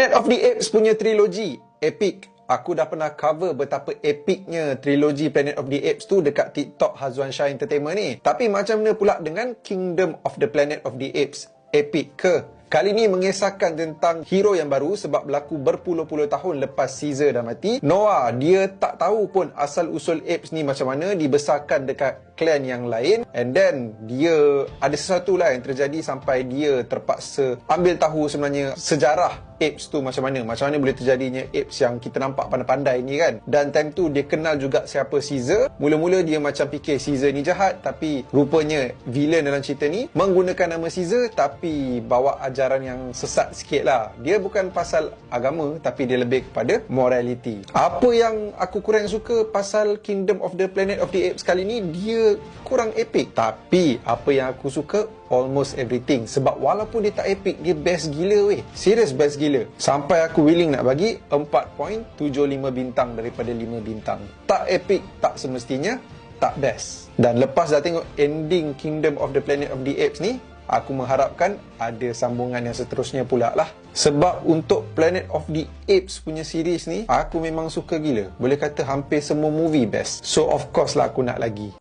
Planet of the Apes punya trilogi, epic. Aku dah pernah cover betapa epicnya trilogi Planet of the Apes tu dekat TikTok Hazwan Shah Entertainment ni. Tapi macam mana pula dengan Kingdom of the Planet of the Apes? Epic ke? Kali ni mengisahkan tentang hero yang baru sebab berlaku berpuluh-puluh tahun lepas Caesar dah mati. Noah, dia tak tahu pun asal-usul apes ni macam mana, dibesarkan dekat clan yang lain. And then, dia ada sesuatu lah yang terjadi sampai dia terpaksa ambil tahu sebenarnya sejarah apes tu macam mana boleh terjadinya apes yang kita nampak pandai-pandai ni kan. Dan time tu dia kenal juga siapa Caesar. Mula-mula dia macam fikir Caesar ni jahat, tapi rupanya villain dalam cerita ni menggunakan nama Caesar tapi bawa ajaran yang sesat sikit lah. Dia bukan pasal agama tapi dia lebih kepada morality. Apa yang aku kurang suka pasal Kingdom of the Planet of the Apes kali ni, dia kurang epic. Tapi apa yang aku suka, almost everything. Sebab walaupun dia tak epic, dia best gila weh. Serius best gila. Sampai aku willing nak bagi 4.75 bintang daripada 5 bintang. Tak epic, tak semestinya, tak best. Dan lepas dah tengok ending Kingdom of the Planet of the Apes ni, aku mengharapkan ada sambungan yang seterusnya pula lah. Sebab untuk Planet of the Apes punya series ni, aku memang suka gila. Boleh kata hampir semua movie best. So of course lah aku nak lagi.